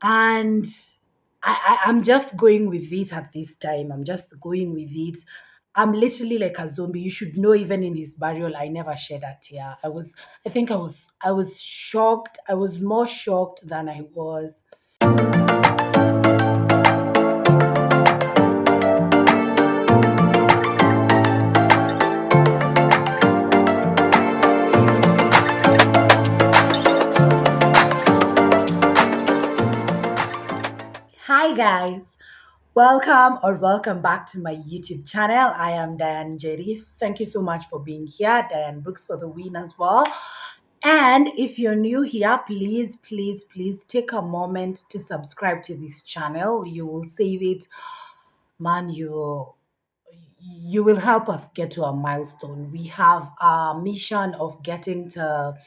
And I'm just going with it at this time. I'm just going with it. I'm literally like a zombie. You should know, even in his burial, I never shed a tear. I think I was shocked. I was more shocked than I was. Hi guys. Welcome back to my YouTube channel. I am Diane Jerry. Thank you so much for being here. Diane Brooks for the win as well. And if you're new here, please take a moment to subscribe to this channel. You will save it, man. You will help us get to a milestone. We have a mission of getting to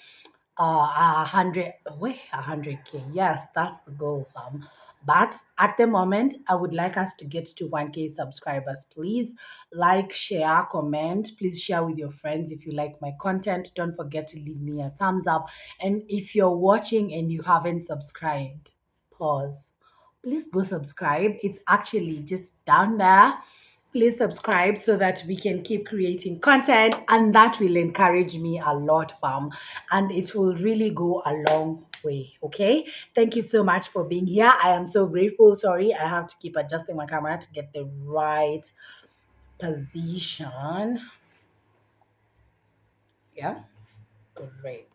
100K. Yes, that's the goal, fam. But at the moment, I would like us to get to 1K subscribers. Please like, share, comment. Please share with your friends if you like my content. Don't forget to leave me a thumbs up. And if you're watching and you haven't subscribed, pause. Please go subscribe. It's actually just down there. Please subscribe so that we can keep creating content, and that will encourage me a lot, fam, and it will really go a long way. Okay, thank you so much for being here. I am so grateful. Sorry, I have to keep adjusting my camera to get the right position. Yeah, great.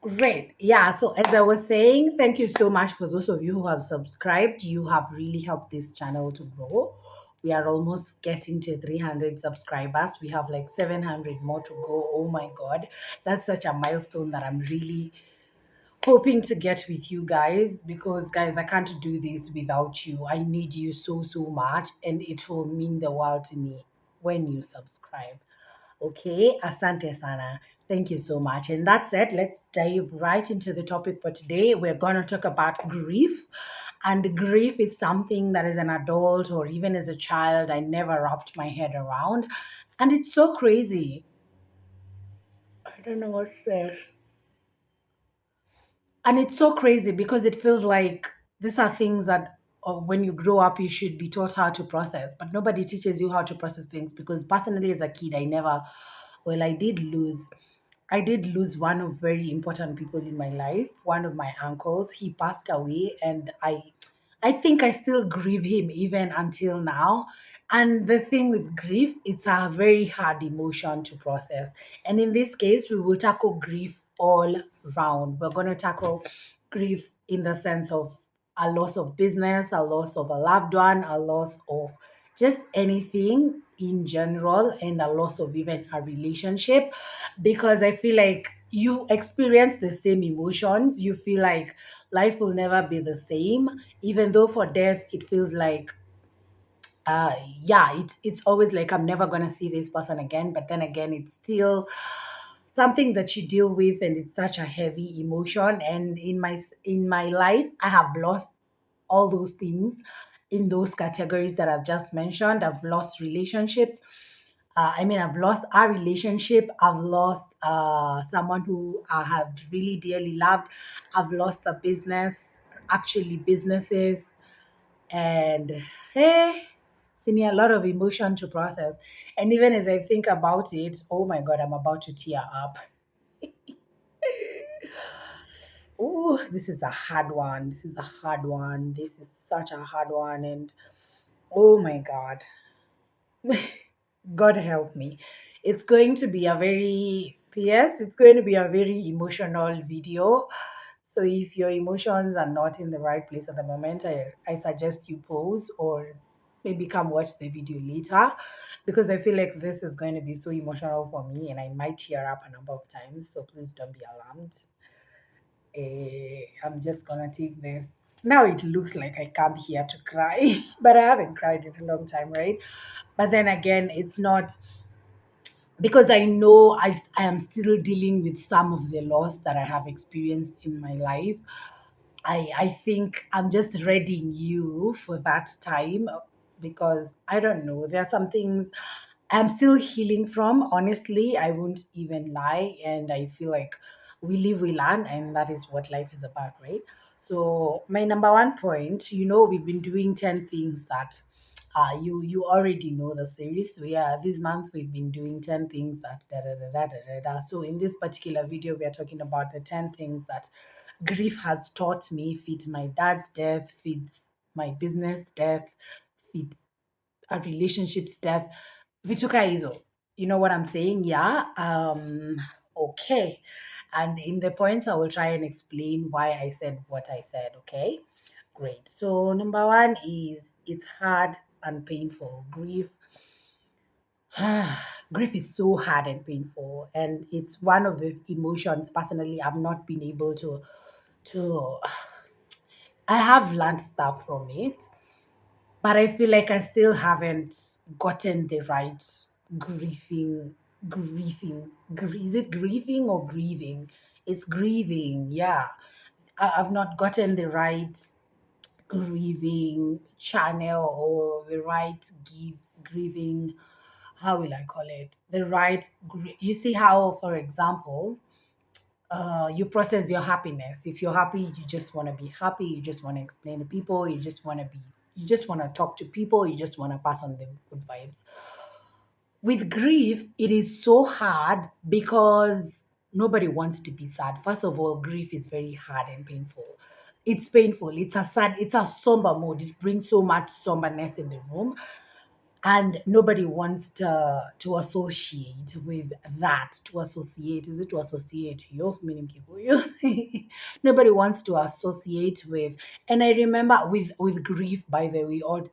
Great. Yeah. So, as I was saying, thank you so much for those of you who have subscribed. You have really helped this channel to grow. We are almost getting to 300 subscribers. We have like 700 more to go. Oh my God. That's such a milestone that I'm really hoping to get with you guys, because, guys, I can't do this without you. I need you so much, and it will mean the world to me when you subscribe. Okay, asante sana. Thank you so much. And that's it. Let's dive right into the topic for today. We're going to talk about grief. And grief is something that, as an adult or even as a child, I never wrapped my head around. And it's so crazy. I don't know what's there. And it's so crazy because it feels like these are things that, when you grow up, you should be taught how to process, but nobody teaches you how to process things. Because personally, as a kid, I never, well, I did lose one of very important people in my life, one of my uncles. He passed away, and I think I still grieve him even until now. And the thing with grief, it's a very hard emotion to process. And in this case, we will tackle grief all round. We're going to tackle grief in the sense of a loss of business, a loss of a loved one, a loss of just anything in general, and a loss of even a relationship. Because I feel like you experience the same emotions. You feel like life will never be the same, even though for death it feels like, uh yeah, it's always like I'm never gonna see this person again. But then again, it's still something that you deal with, and it's such a heavy emotion. And in my life, I have lost all those things in those categories that I've just mentioned. I've lost relationships. I've lost our relationship. I've lost someone who I have really dearly loved. I've lost a business, actually businesses, and hey, seen a lot of emotion to process. And even as I think about it, oh my God, I'm about to tear up. Oh, this is a hard one. This is a hard one. This is such a hard one. And oh my God. God help me. It's going to be a very, yes, it's going to be a very emotional video. So if your emotions are not in the right place at the moment, I suggest you pause, or maybe come watch the video later, because I feel like this is going to be so emotional for me, and I might tear up a number of times. So please don't be alarmed. I'm just gonna take this. Now it looks like I come here to cry, but I haven't cried in a long time, right? But then again, it's not, because I know I am still dealing with some of the loss that I have experienced in my life. I think I'm just readying you for that time, because I don't know. There are some things I'm still healing from. Honestly, I won't even lie. And I feel like we live, we learn, and that is what life is about, right? So my number one point, we've been doing 10 things that you already know the series. So yeah, this month we've been doing 10 things that da da da da da da. Da. So in this particular video, we are talking about the 10 things that grief has taught me, fit my dad's death, fits my business death, fit a relationship's death. Vituka Izo. You know what I'm saying? Yeah. Okay. And in the points, I will try and explain why I said what I said. Okay. Great. So number one is it's hard and painful. Grief is so hard and painful, and it's one of the emotions personally I've not been able to. I have learned stuff from it, but I feel like I still haven't gotten the right grieving, is it grieving or grieving? It's grieving, yeah. I've not gotten the right grieving channel or the right grieving, how will I call it? The right, you see how, for example, you process your happiness. If you're happy, you just want to be happy. You just want to explain to people. You just want to talk to people. You just want to pass on the good vibes. With grief, it is so hard because nobody wants to be sad. First of all, grief is very hard and painful. It's painful. It's a somber mood. It brings so much somberness in the room, and nobody wants to associate with that. To associate, is it to associate you meaning Kikuyu? Nobody wants to associate with. And I remember with grief, by the way, or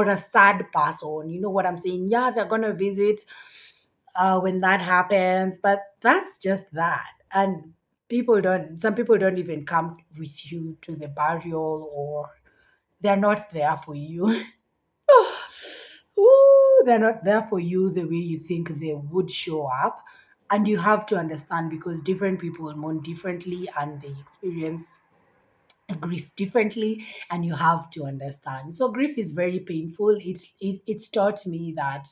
a sad person, you know what I'm saying? Yeah, they're gonna visit when that happens, but that's just that. And some people don't even come with you to the burial, or they're not there for you. Ooh, they're not there for you the way you think they would show up. And you have to understand, because different people mourn differently and they experience grief differently, and you have to understand. So grief is very painful. It's taught me that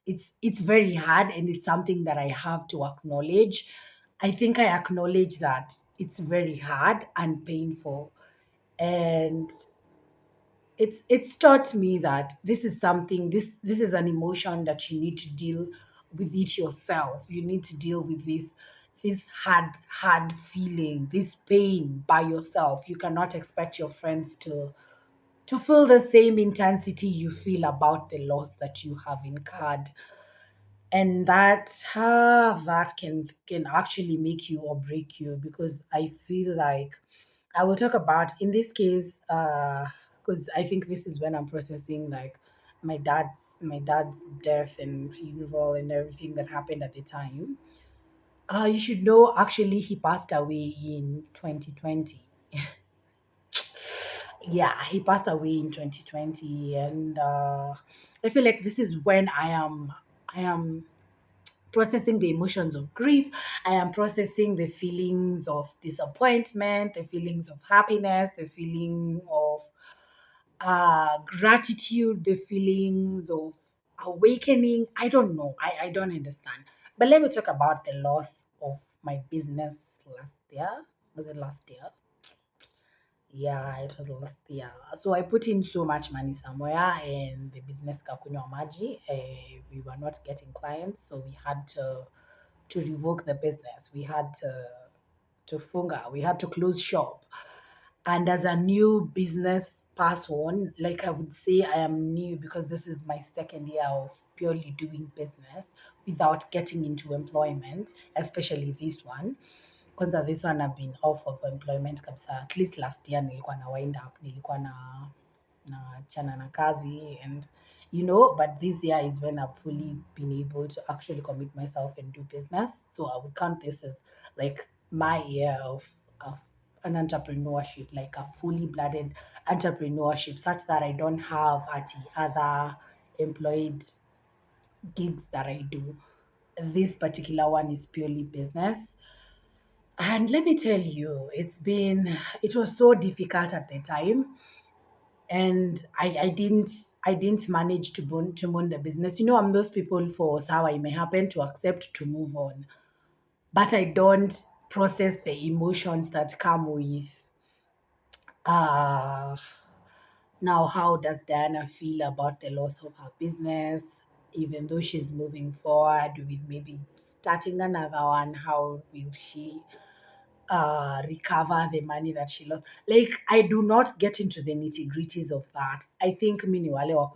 it's very hard, and it's something that I have to acknowledge. I think I acknowledge that it's very hard and painful, and it's taught me that this is an emotion that you need to deal with it yourself. You need to deal with this hard feeling, this pain by yourself. You cannot expect your friends to feel the same intensity you feel about the loss that you have incurred. And that can actually make you or break you, because I feel like I will talk about in this case, because I think this is when I'm processing like my dad's death and funeral and everything that happened at the time. You should know, actually he passed away in 2020. Yeah, he passed away in 2020, and I feel like this is when I am processing the emotions of grief. I am processing the feelings of disappointment, the feelings of happiness, the feeling of gratitude, the feelings of awakening. I don't know. I don't understand. But let me talk about the loss of my business last year. Was it last year? Yeah, it was last year. So I put in so much money somewhere, and the business kakunywa maji. We were not getting clients, so we had to revoke the business. We had to funga. We had to close shop. And as a new business person, like I would say, I am new because this is my second year of purely doing business without getting into employment, especially this one. Kwanza this one I've been off of employment kabisa. At least last year nilikuwa na wind up, nilikuwa na chana na kazi, and but this year is when I've fully been able to actually commit myself and do business. So I would count this as like my year of an entrepreneurship, like a fully blooded entrepreneurship, such that I don't have other employed gigs that I do. This particular one is purely business. And let me tell you, it was so difficult at the time, and I didn't manage to moon the business. I'm those people for how I may happen to accept to move on, but I don't process the emotions that come with Uh, Now, how does Diana feel about the loss of her business? Even though she's moving forward with maybe starting another one, how will she recover the money that she lost? Like, I do not get into the nitty gritties of that. I think mini wale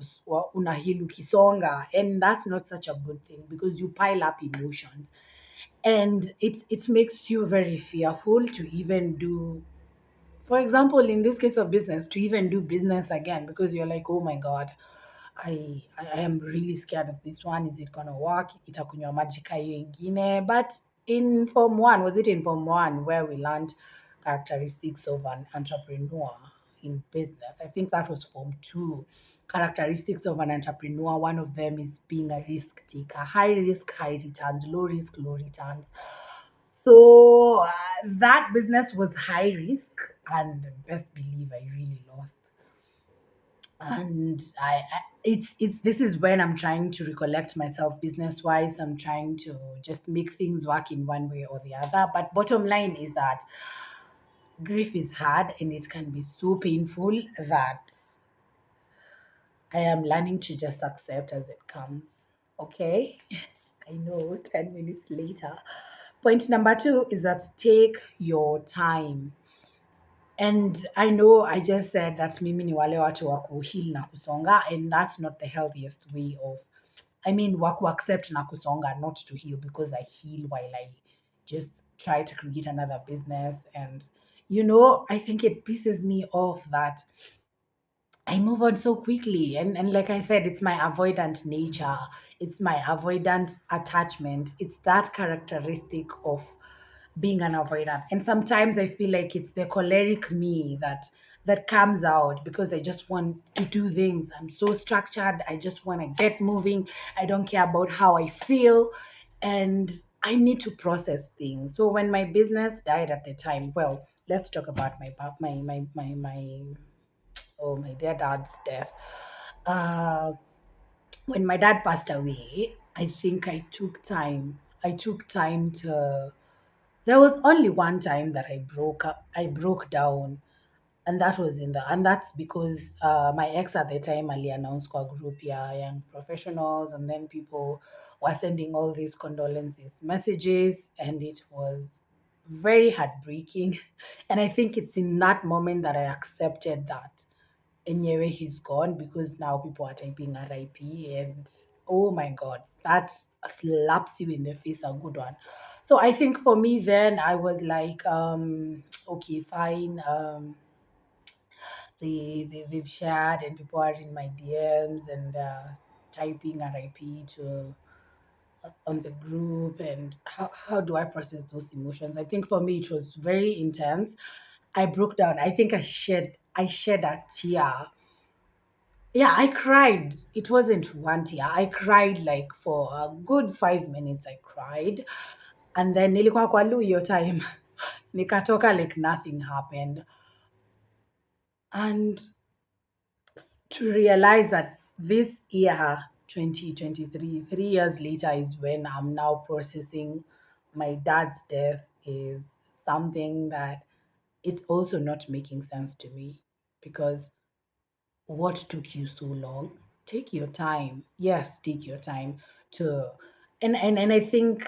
unahili ukisonga, and that's not such a good thing because you pile up emotions, and it makes you very fearful to even do, for example, in this case of business, to even do business again, because you're like, oh my god, I am really scared of this one. Is it gonna work? Itakunywa maji ka hiyo ingine. But in form one, was it in form one where we learned characteristics of an entrepreneur in business? I think that was form two. Characteristics of an entrepreneur. One of them is being a risk taker. High risk, high returns. Low risk, low returns. So that business was high risk, and best believe I really lost. And it's this is when I'm trying to recollect myself business wise. I'm trying to just make things work in one way or the other. But bottom line is that grief is hard and it can be so painful that I am learning to just accept as it comes. Okay. I know, 10 minutes later. Point number two is that take your time. And I know I just said that mimi ni wale watu wa kuheal na kusonga, and that's not the healthiest way of, I mean, waku accept na kusonga, not to heal, because I heal while I just try to create another business. And, I think it pisses me off that I move on so quickly. And like I said, it's my avoidant nature. It's my avoidant attachment. It's that characteristic of being an avoidant. And sometimes I feel like it's the choleric me that comes out because I just want to do things. I'm so structured. I just want to get moving. I don't care about how I feel. And I need to process things. So when my business died at the time, well, let's talk about my dear dad's death. Uh, when my dad passed away, I think I took time. I took time to. There was only one time that I broke up. I broke down, and that was and that's because my ex at the time ali announced kwa group, yeah, young professionals, and then people were sending all these condolences messages, and it was very heartbreaking. And I think it's in that moment that I accepted that anyway he's gone, because now people are typing RIP, and oh my god, that slaps you in the face a good one. So I think for me then I was like, okay, fine. They've shared, and people are in my DMs and typing RIP to on the group. And how do I process those emotions? I think for me it was very intense. I broke down. I think I shed a tear. Yeah, I cried. It wasn't one tear. I cried like for a good 5 minutes. I cried. And then nilikuwa kwa loo hiyo time. Nikatoka like nothing happened. And to realize that this year, 2023, 3 years later, is when I'm now processing my dad's death, is something that it's also not making sense to me, because what took you so long? Take your time. Yes, take your time to, and I think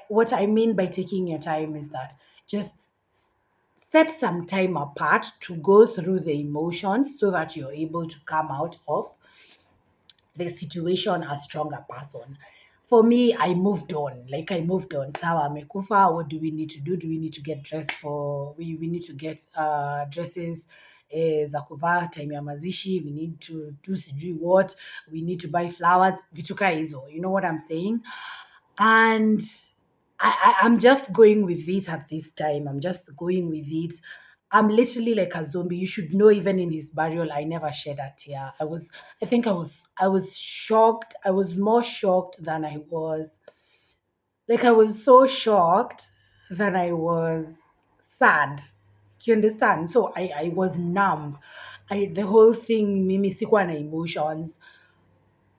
what I mean by taking your time is that just set some time apart to go through the emotions so that you're able to come out of the situation a stronger person. For me, I moved on. Like I moved on. Sawa amekufa. What do we need to do? Do we need to get dressed for? We need to get dresses za kuvaa time ya mazishi. We need to do sijui what. We need to buy flowers. Vitu kaa hizo. You know what I'm saying? And I'm just going with it at this time. I'm just going with it. I'm literally like a zombie. You should know, even in his burial, I never shed a tear. I was shocked. I was more shocked than I was. Like I was so shocked than I was sad. You understand? So I was numb. The whole thing, mimi sikuwa na emotions,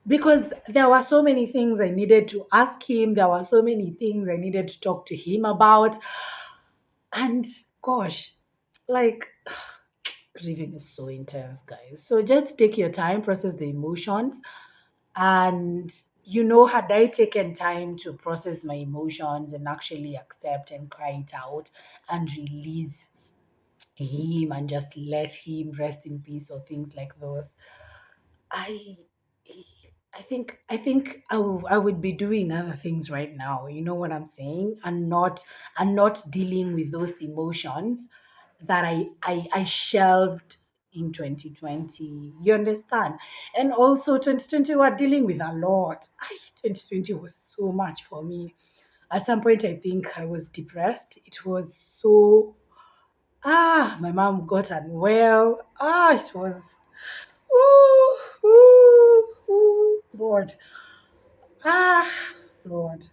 because there were so many things I needed to ask him. There were so many things I needed to talk to him about. And gosh, like Grieving is so intense, guys. So just take your time, process the emotions. And, had I taken time to process my emotions and actually accept and cry it out and release him and just let him rest in peace or things like those, I I think I would be doing other things right now. You know what I'm saying? And not dealing with those emotions that I shelved in 2020. You understand? And also 2020 we're dealing with a lot. 2020 was so much for me. At some point I think I was depressed. It was so my mom got unwell. It was ooh, ooh, ooh, Lord. Ah, Lord.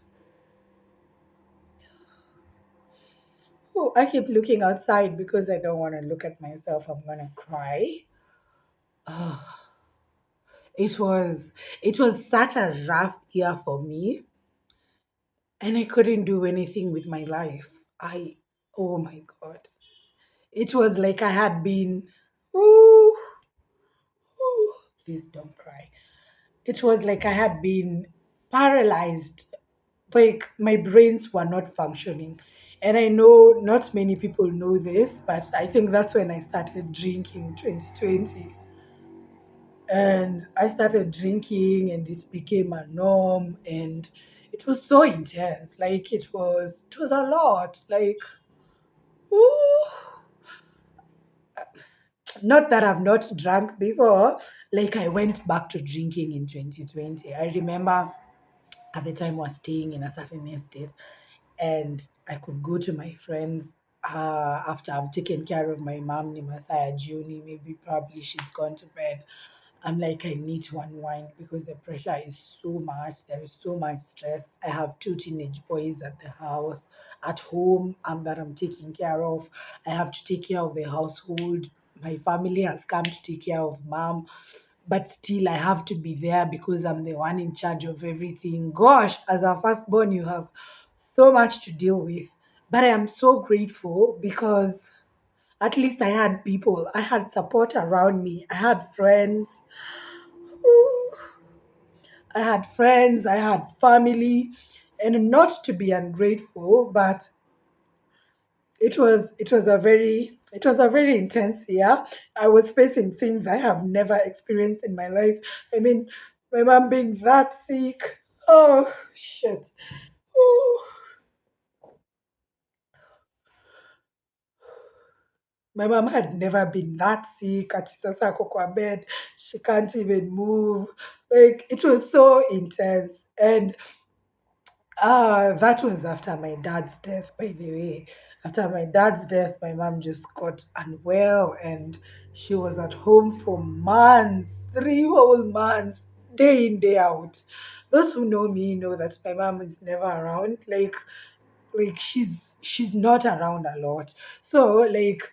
Oh, I keep looking outside because I don't want to look at myself. I'm gonna cry. Oh, it was it was such a rough year for me, and I couldn't do anything with my life. Oh my God. It was like I had been, ooh, ooh, please don't cry. It was like I had been paralyzed, like my brains were not functioning. And I know not many people know this, but I think that's when I started drinking 2020. And I started drinking and it became a norm, and it was so intense. Like it was a lot. Like ooh, not that I've not drunk before. Like I went back to drinking in 2020. I remember at the time was staying in a certain estate, and I could go to my friends after I've taken care of my mom, Masaya Juni, maybe probably she's gone to bed. I'm like, I need to unwind because the pressure is so much. There is so much stress. I have two teenage boys at the house, at home, that I'm taking care of. I have to take care of the household. My family has come to take care of mom, but still I have to be there because I'm the one in charge of everything. Gosh, as a firstborn, you have so much to deal with. But I am so grateful because at least I had people, I had support around me, I had friends. Ooh, I had friends, I had family, and not to be ungrateful, but it was a very intense year. I was facing things I have never experienced in my life. I mean, my mom being that sick. Oh shit. Ooh. My mom had never been that sick. Ati sasa ako kwa bed. She can't even move. Like it was so intense. And that was after my dad's death, by the way. After my dad's death, my mom just got unwell and she was at home for months, 3 whole months, day in, day out. Those who know me know that my mom is never around. Like she's not around a lot. So like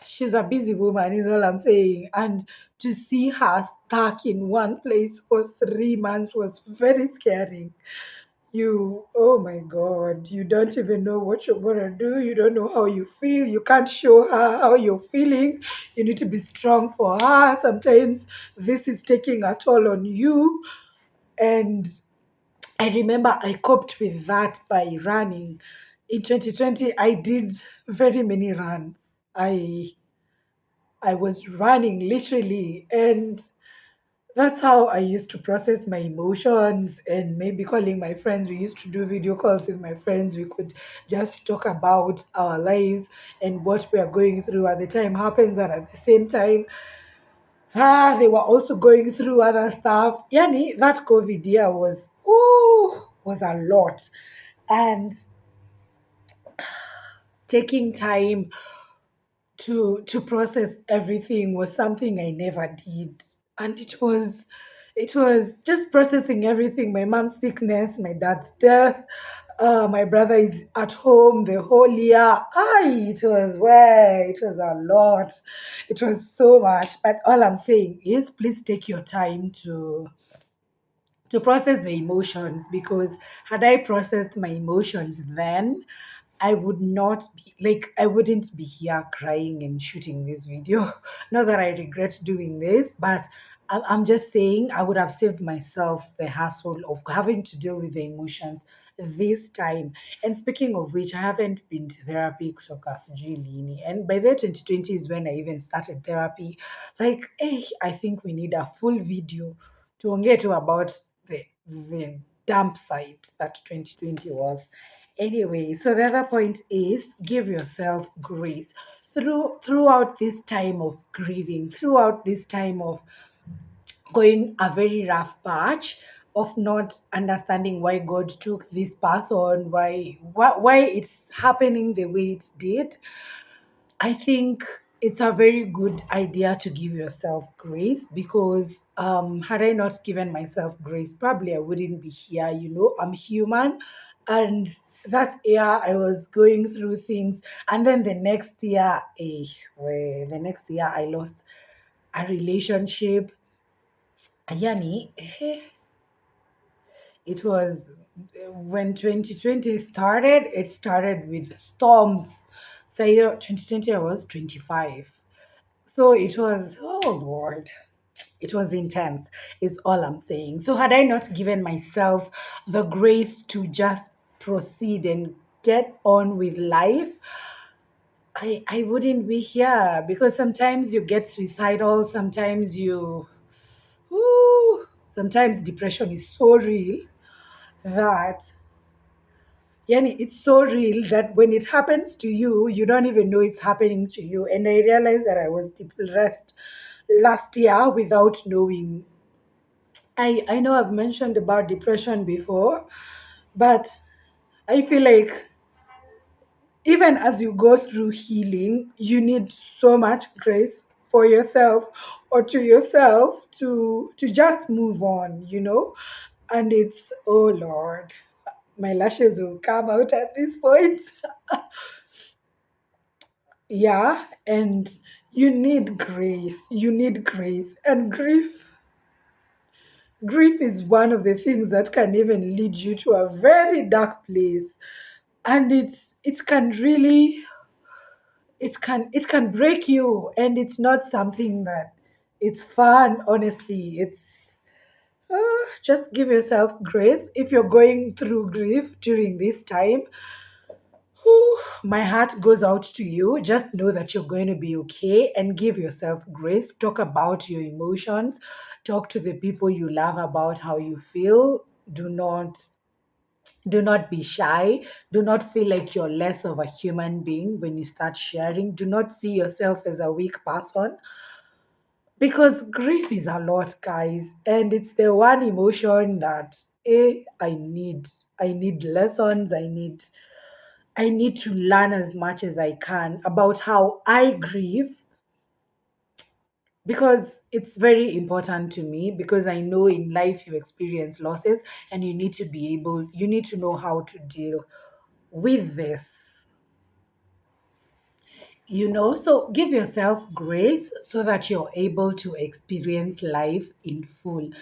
she's a busy woman is all I'm saying. And to see her stuck in one place for 3 months was very scary. Oh my God, you don't even know what you're gonna do. You don't know how you feel. You can't show her how you're feeling. You need to be strong for her. Sometimes this is taking a toll on you. And I remember I coped with that by running. In 2020, I did very many runs. I was running literally, and that's how I used to process my emotions, and maybe calling my friends. We used to do video calls with my friends. We could just talk about our lives and what we are going through at the time happens, and at the same time, they were also going through other stuff. Yani, that COVID year was a lot. And taking time to process everything was something I never did. And it was just processing everything, my mom's sickness, my dad's death, my brother is at home the whole year. It was a lot. It was so much. But all I'm saying is please take your time to process the emotions, because had I processed my emotions then, I would not be like, I wouldn't be here crying and shooting this video. Not that I regret doing this, but I'm just saying I would have saved myself the hassle of having to deal with the emotions this time. And speaking of which, I haven't been to therapy xoxo. And by the 2020 is when I even started therapy. Like, I think we need a full video to get to about the dump site that 2020 was. Anyway, so the other point is give yourself grace throughout this time of grieving, throughout this time of going a very rough patch, of not understanding why God took this person, why it's happening the way it did. I think it's a very good idea to give yourself grace, because had I not given myself grace, probably I wouldn't be here. I'm human. And that year I was going through things. And then the next year I lost a relationship. Yani, it was when 2020 started, it started with storms. So 2020 I was 25. So it was, oh Lord, it was intense, is all I'm saying. So had I not given myself the grace to just proceed and get on with life, I wouldn't be here, because sometimes you get suicidal, sometimes sometimes depression is so real that, yani, it's so real that when it happens to you, you don't even know it's happening to you. And I realized that I was depressed last year without knowing. I know I've mentioned about depression before, but I feel like even as you go through healing, you need so much grace for yourself, or to yourself, to just move on. And it's, oh Lord, my lashes will come out at this point. Yeah, and you need grace. You need grace. And grief is one of the things that can even lead you to a very dark place. And it can really, it can break you, and it's not something that it's fun, honestly. It's just give yourself grace if you're going through grief during this time. Whew, my heart goes out to you. Just know that you're going to be okay, and give yourself grace. Talk about your emotions. Talk to the people you love about how you feel. Do not be shy. Do not feel like you're less of a human being when you start sharing. Do not see yourself as a weak person, because grief is a lot, guys, and it's the one emotion that I need lessons. I need to learn as much as I can about how I grieve, because it's very important to me, because I know in life you experience losses, and you need to know how to deal with this. So give yourself grace so that you're able to experience life in full.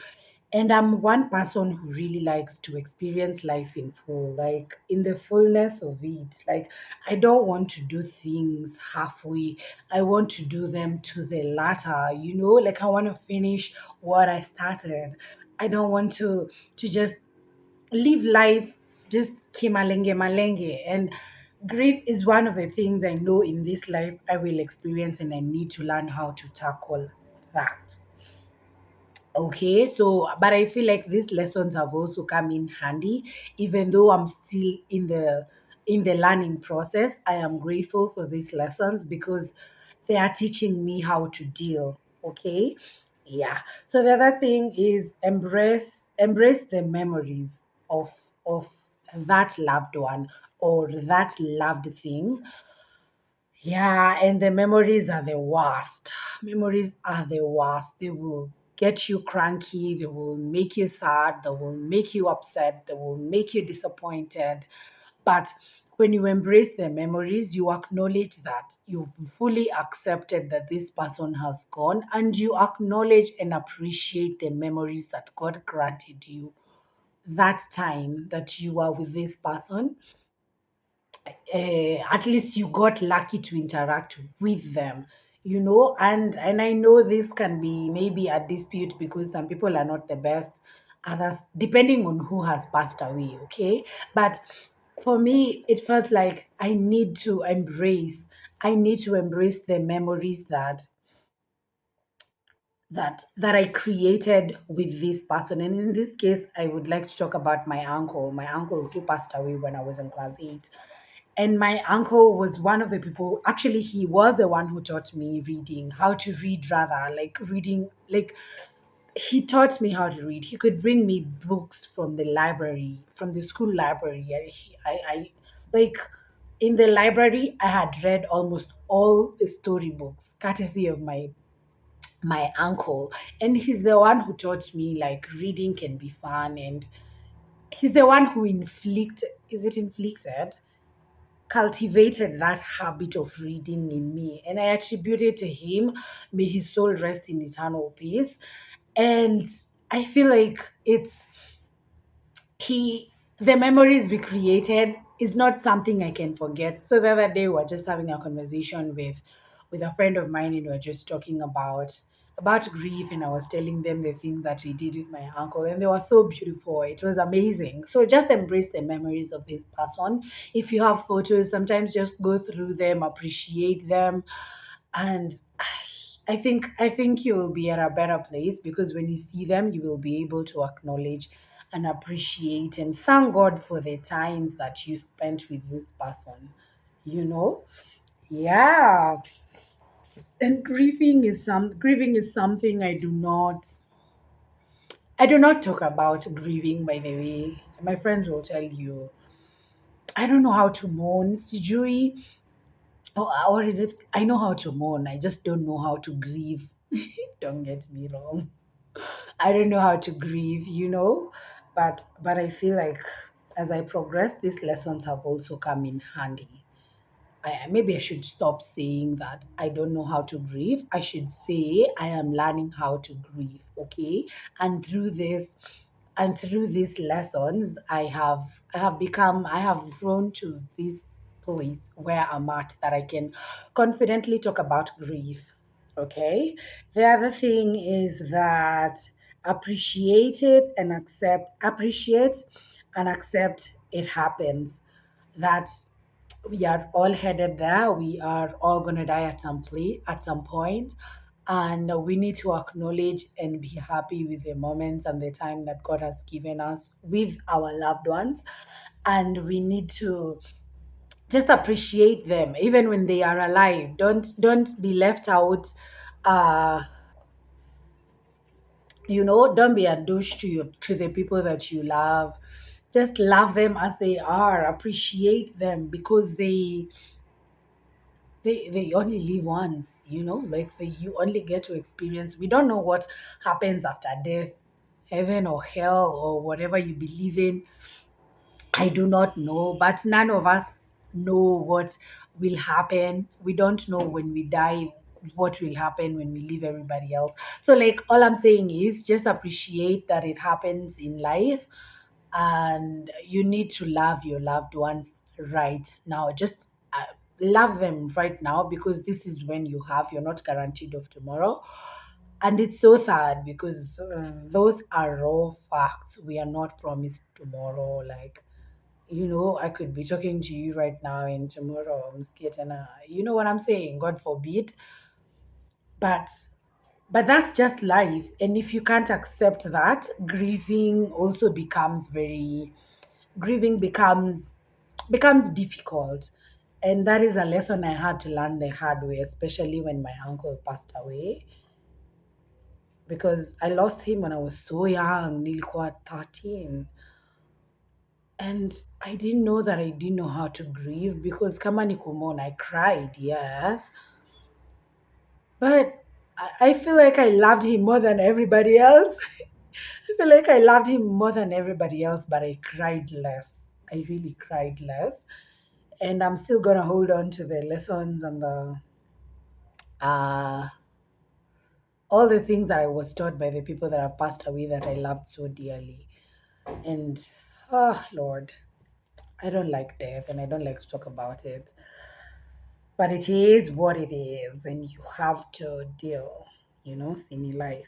And I'm one person who really likes to experience life in full, like in the fullness of it. Like, I don't want to do things halfway. I want to do them to the latter, like I want to finish what I started. I don't want to just live life just kimalenge malenge. And grief is one of the things I know in this life I will experience, and I need to learn how to tackle that. Okay, so but I feel like these lessons have also come in handy, even though I'm still in the learning process. I am grateful for these lessons, because they are teaching me how to deal. Okay. Yeah. So the other thing is embrace the memories of that loved one, or that loved thing. Yeah, and the memories are the worst. Memories are the worst. They will get you cranky, they will make you sad, they will make you upset, they will make you disappointed. But when you embrace the memories, you acknowledge that you've fully accepted that this person has gone, and you acknowledge and appreciate the memories that God granted you that time that you are with this person. at least you got lucky to interact with them, and I know this can be maybe a dispute because some people are not the best, others depending on who has passed away, okay? But for me it felt like I need to embrace the memories that I created with this person. And in this case, I would like to talk about my uncle who passed away when I was in class 8. And my uncle was one of the people, actually, he was the one who taught me reading, how to read, rather, like reading, like he taught me how to read. He could bring me books from the library, from the school library. And I like, in the library, I had read almost all the storybooks, courtesy of my uncle. And he's the one who taught me like reading can be fun, and he's the one who inflicted, cultivated that habit of reading in me, and I attribute it to him. May his soul rest in eternal peace. And I feel like he the memories we created is not something I can forget. So the other day we were just having a conversation with a friend of mine, and we were just talking about grief, and I was telling them the things that we did with my uncle, and they were so beautiful. It was amazing. So just embrace the memories of this person. If you have photos, sometimes just go through them, appreciate them, and I think you will be at a better place, because when you see them, you will be able to acknowledge and appreciate and thank God for the times that you spent with this person. You know? Yeah. And grieving is something I do not talk about grieving, by the way. My friends will tell you I don't know how to mourn, Sijui. Or is it I know how to mourn, I just don't know how to grieve. Don't get me wrong. I don't know how to grieve. But I feel like as I progress, these lessons have also come in handy. Maybe I should stop saying that I don't know how to grieve. I should say I am learning how to grieve, okay? And through these lessons, I have grown to this place where I'm at, that I can confidently talk about grief. Okay? The other thing is that appreciate and accept it happens. That we are all headed there. We are all gonna die at some point, and we need to acknowledge and be happy with the moments and the time that God has given us with our loved ones, and we need to just appreciate them even when they are alive. Don't be left out. Uh, don't be a douche to the people that you love. Just love them as they are. Appreciate them, because they only live once, like you only get to experience. We don't know what happens after death, heaven or hell or whatever you believe in. I do not know, but none of us know what will happen. We don't know when we die what will happen when we leave everybody else. So, like, all I'm saying is just appreciate that it happens in life, and you need to love your loved ones right now. Just love them right now, because this is when you're not guaranteed of tomorrow. And it's so sad because those are raw facts. We are not promised tomorrow. Like, I could be talking to you right now, and tomorrow I'm scared, and you know what I'm saying? God forbid. But that's just life. And if you can't accept that, grieving becomes difficult. And that is a lesson I had to learn the hard way, especially when my uncle passed away, because I lost him when I was so young, nilikuwa 13. And I didn't know that I didn't know how to grieve, because kama ni kumon, I cried, yes. But I feel like I loved him more than everybody else. I feel like I loved him more than everybody else, but I cried less. I really cried less. And I'm still gonna hold on to the lessons and the uh all the things that I was taught by the people that have passed away that I loved so dearly. And oh Lord. I don't like death and I don't like to talk about it. But it is what it is, and you have to deal, in life.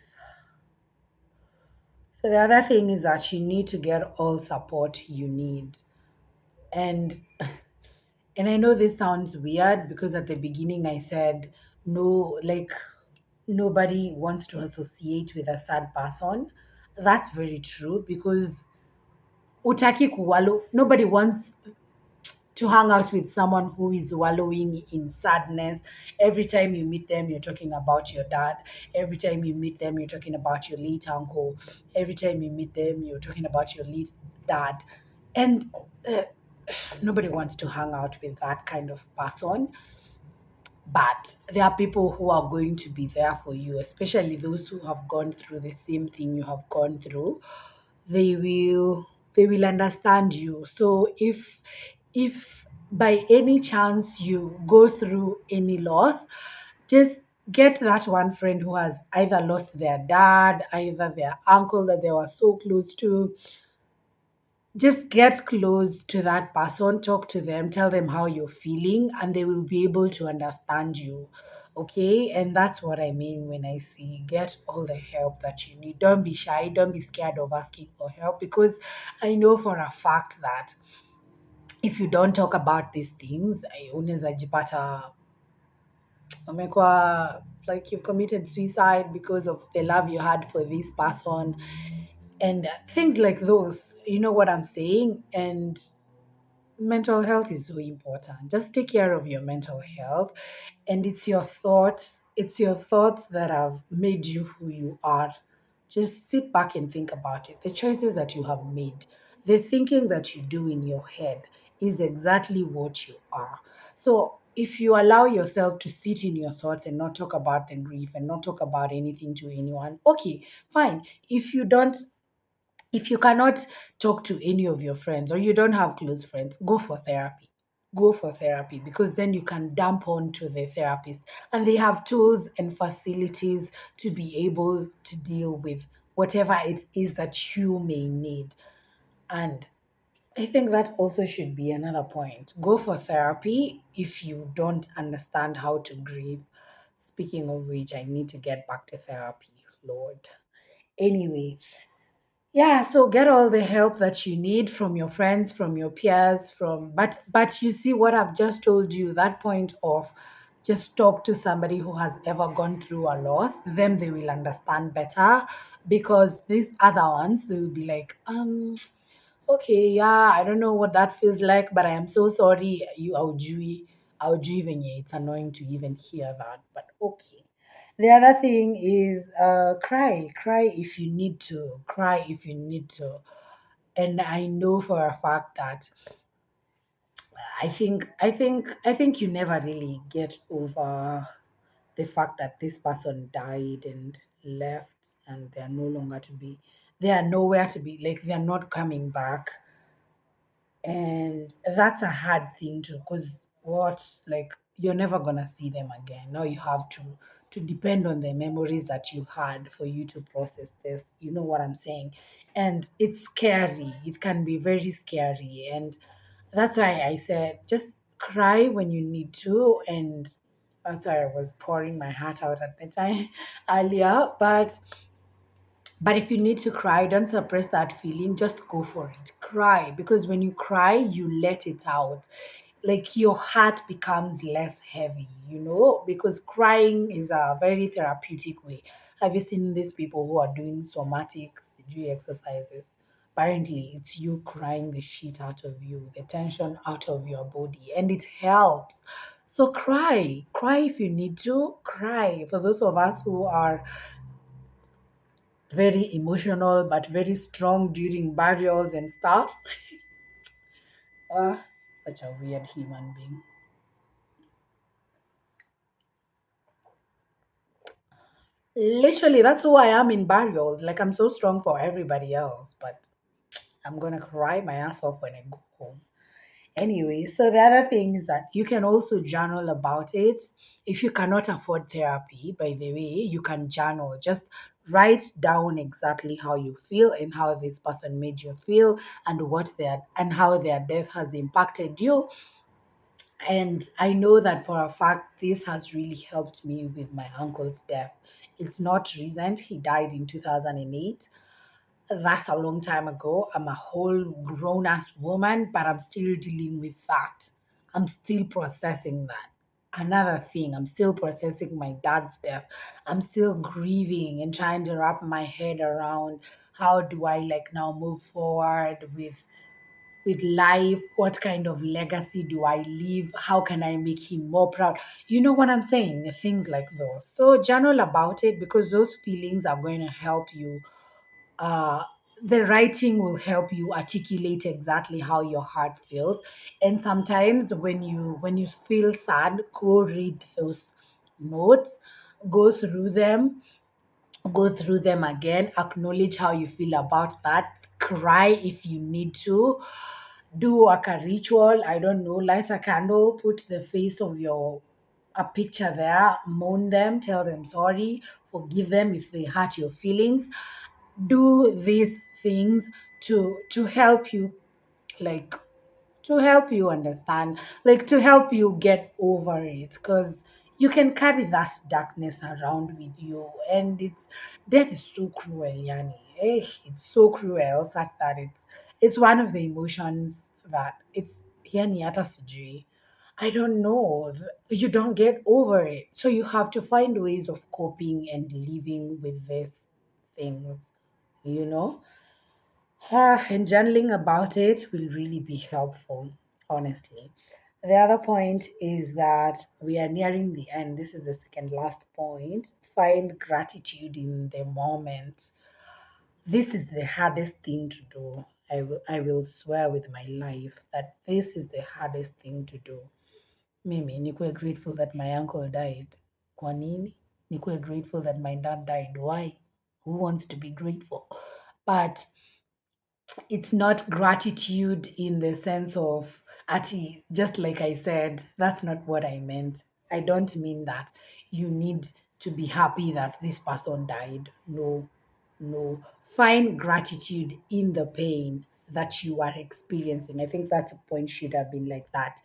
So the other thing is that you need to get all support you need. And and I know this sounds weird because at the beginning I said no, like nobody wants to associate with a sad person. That's very true because utaki kuwalo, nobody wants to hang out with someone who is wallowing in sadness. Every time you meet them, you're talking about your dad. Every time you meet them, you're talking about your late uncle. Every time you meet them, you're talking about your late dad. And uh, nobody wants to hang out with that kind of person. But there are people who are going to be there for you, especially those who have gone through the same thing you have gone through. They will understand you. So if by any chance you go through any loss, just get that one friend who has either lost their dad, either their uncle that they were so close to. Just get close to that person, talk to them, tell them how you're feeling, and they will be able to understand you. Okay, and that's what I mean when I say get all the help that you need. Don't be shy, don't be scared of asking for help, because I know for a fact that if you don't talk about these things, unaweza jipata umekuwa like you've committed suicide because of the love you had for this person, and things like those. You know what I'm saying? And mental health is so important. Just take care of your mental health. And it's your thoughts that have made you who you are. Just sit back and think about it. The choices that you have made, the thinking that you do in your head is exactly what you are. So if you allow yourself to sit in your thoughts and not talk about the grief and not talk about anything to anyone, okay, fine. If you cannot talk to any of your friends or you don't have close friends, go for therapy. Go for therapy, because then you can dump on to the therapist, and they have tools and facilities to be able to deal with whatever it is that you may need. And I think that also should be another point. Go for therapy if you don't understand how to grieve. Speaking of which, I need to get back to therapy, Lord. Anyway, yeah, so get all the help that you need from your friends, from your peers, but you see what I've just told you, that point of just talk to somebody who has ever gone through a loss, then they will understand better, because these other ones they will be like, okay, yeah, I don't know what that feels like, but I am so sorry. You Aujui even, yeah, it's annoying to even hear that, but okay. The other thing is cry if you need to, cry if you need to. And I know for a fact that I think you never really get over the fact that this person died and left, and they are no longer to be, they are nowhere to be, like they are not coming back. And that's a hard thing too, because what, like, you're never gonna see them again. Now you have to depend on the memories that you had for you to process this, you know what I'm saying? And it's scary, it can be very scary, and that's why I said just cry when you need to. And that's why I was pouring my heart out at the time earlier. But if you need to cry, don't suppress that feeling. Just go for it. Cry. Because when you cry, you let it out. Like your heart becomes less heavy, because crying is a very therapeutic way. Have you seen these people who are doing somatic CG exercises? Apparently, it's you crying the shit out of you, the tension out of your body, and it helps. So cry. Cry if you need to. Cry. For those of us who are very emotional but very strong during burials and stuff. Ah, such a weird human being. Literally, that's who I am in burials. Like, I'm so strong for everybody else, but I'm gonna cry my ass off when I go home. Anyway, so the other thing is that you can also journal about it. If you cannot afford therapy, by the way, you can journal. Just Write down exactly how you feel and how this person made you feel and what their and how their death has impacted you. And I know that for a fact, this has really helped me with my uncle's death. It's not recent, he died in 2008. That's a long time ago. I'm a whole grown ass woman, but I'm still dealing with that. I'm still processing that. Another thing, I'm still processing my dad's death. I'm still grieving and trying to wrap my head around how do I like now move forward with life. What kind of legacy do I leave? How can I make him more proud? You know what I'm saying? Things like those. So journal about it because those feelings are going to help you. uh, the writing will help you articulate exactly how your heart feels. And sometimes when you feel sad, go read those notes, go through them, go through them again, acknowledge how you feel about that, cry if you need to, do like a ritual. I don't know, light a candle, put the face of your a picture there, mourn them, tell them sorry, forgive them if they hurt your feelings. Do these things to help you, like to help you understand, like to help you get over it, because you can carry that darkness around with you. And it's death is so cruel, yani. It's so cruel such that it's one of the emotions that it's yani hata sijui. I don't know. You don't get over it. So you have to find ways of coping and living with these things, you know? And journaling about it will really be helpful, honestly. The other point is that we are nearing the end. This is the second last point. Find gratitude in the moment. This is the hardest thing to do. I will swear with my life that this is the hardest thing to do. Mimi, nikuwe grateful that my uncle died. Kwa nini? Nikuwe grateful that my dad died. Why? Who wants to be grateful? But it's not gratitude in the sense of ati, just like I said, that's not what I meant. I don't mean that you need to be happy that this person died. No, no. Find gratitude in the pain that you are experiencing. I think that point should have been like that.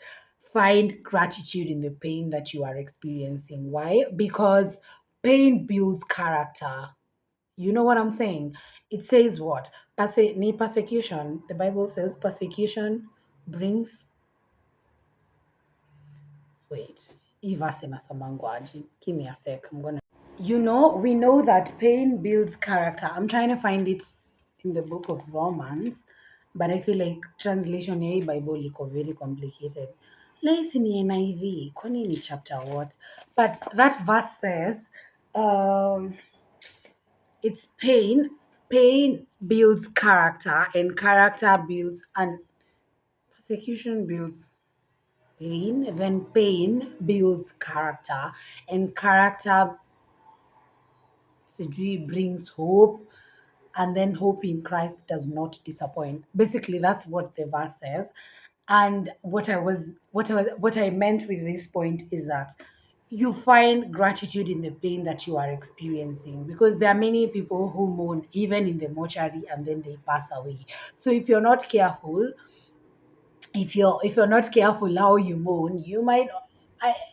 Find gratitude in the pain that you are experiencing. Why? Because pain builds character. You know what I'm saying? It says what? Ni persecution. The Bible says persecution brings. Wait. Hii verse inasomangwa aje? Give me a sec. I'm gonna. We know that pain builds character. I'm trying to find it in the book of Romans, but I feel like translation ya hii Bible iko very complicated. Laisi ni NIV. Kwani ni chapter what? But that verse says, um, it's pain. Pain builds character, and character builds and persecution builds pain. Then pain builds character, and character sijui brings hope, and then hope in Christ does not disappoint. Basically, that's what the verse says. And what I meant with this point is that you find gratitude in the pain that you are experiencing, because there are many people who mourn even in the mortuary and then they pass away. So if you're not careful, if you're not careful how you mourn, you might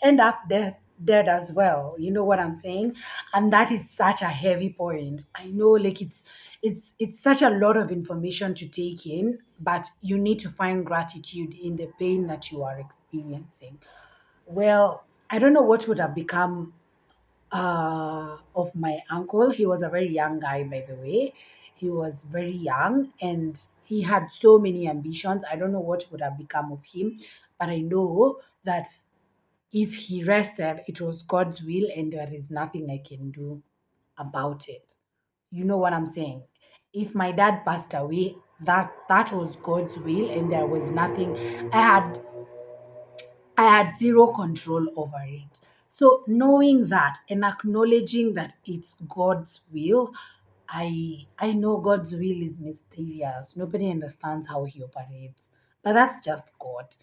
end up dead as well. You know what I'm saying? And that is such a heavy point. I know, like it's such a lot of information to take in, but you need to find gratitude in the pain that you are experiencing. Well, I don't know what would have become of my uncle. He was a very young guy, by the way. He was very young and he had so many ambitions. I don't know what would have become of him, but I know that if he rested, it was God's will and there is nothing I can do about it. You know what I'm saying? If my dad passed away, that was God's will and there was nothing. I had zero control over it. So knowing that and acknowledging that it's God's will, I know God's will is mysterious. Nobody understands how he operates. But that's just God.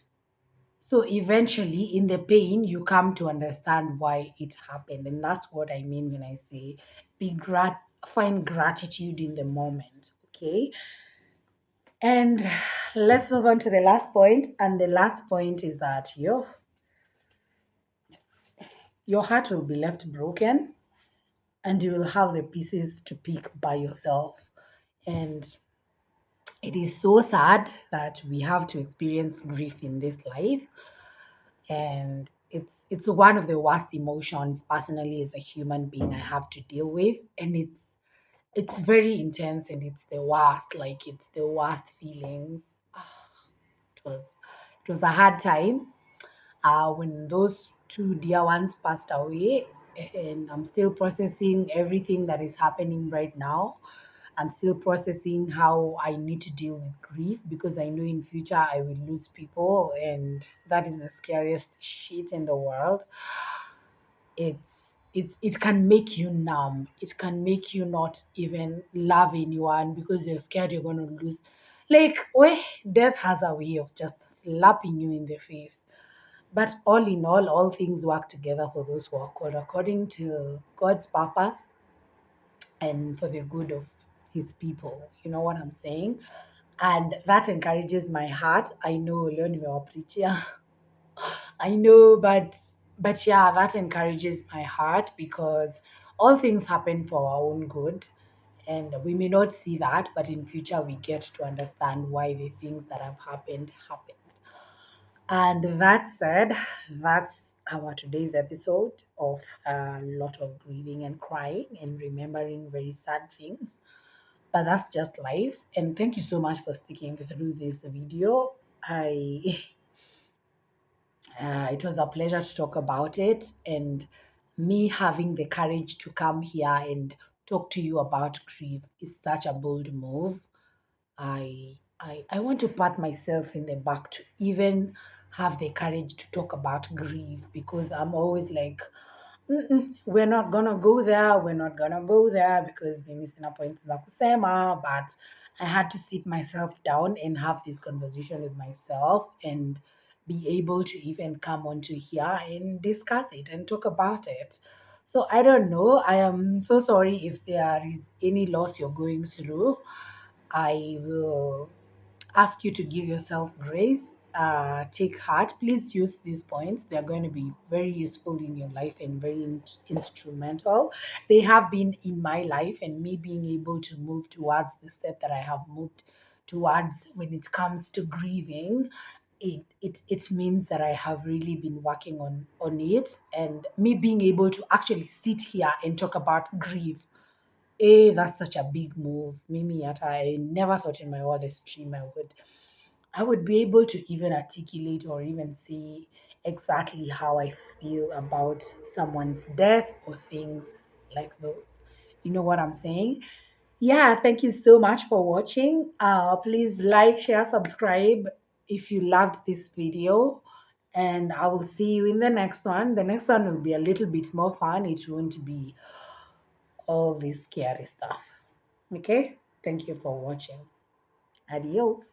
So eventually in the pain you come to understand why it happened. And that's what I mean when I say find gratitude in the moment. Okay. And let's move on to the last point. And the last point is that your heart will be left broken and you will have the pieces to pick by yourself. And it is so sad that we have to experience grief in this life. And it's one of the worst emotions personally as a human being I have to deal with. And it's very intense and it's the worst. Like it's the worst feelings. It was it was a hard time when those two dear ones passed away, and I'm still processing everything that is happening right now. I'm still processing how I need to deal with grief because I know in future I will lose people, and that is the scariest shit in the world. It can make you numb. It can make you not even love anyone because you're scared you're gonna lose. Like where death has a way of just slapping you in the face. But all in all things work together for those who are called according to God's purpose and for the good of his people. You know what I'm saying? And that encourages my heart. I know learn your preacher. I know, but yeah, that encourages my heart because all things happen for our own good. And we may not see that, but in future we get to understand why the things that have happened. And that said, that's our today's episode of a lot of grieving and crying and remembering very sad things. But that's just life. And thank you so much for sticking through this video. I it was a pleasure to talk about it, and me having the courage to come here and talk to you about grief is such a bold move. I want to pat myself in the back to even have the courage to talk about grief because I'm always like, "Mm-mm, we're not gonna go there. We're not gonna go there because mimi sina point za kusema." But I had to sit myself down and have this conversation with myself and be able to even come onto here and discuss it and talk about it. So I don't know. I am so sorry if there is any loss you're going through. I will ask you to give yourself grace. Take heart. Please use these points. They're going to be very useful in your life and very instrumental. They have been in my life, and me being able to move towards the step that I have moved towards when it comes to grieving. It means that I have really been working on it, and me being able to actually sit here and talk about grief, that's such a big move. Mimi, yet I never thought in my wildest dream I would be able to even articulate or even say exactly how I feel about someone's death or things like those. You know what I'm saying? Yeah, thank you so much for watching. Please like, share, subscribe if you loved this video. And I will see you in the next one. The next one will be a little bit more fun. It won't be all this scary stuff. Okay? Thank you for watching. Adios.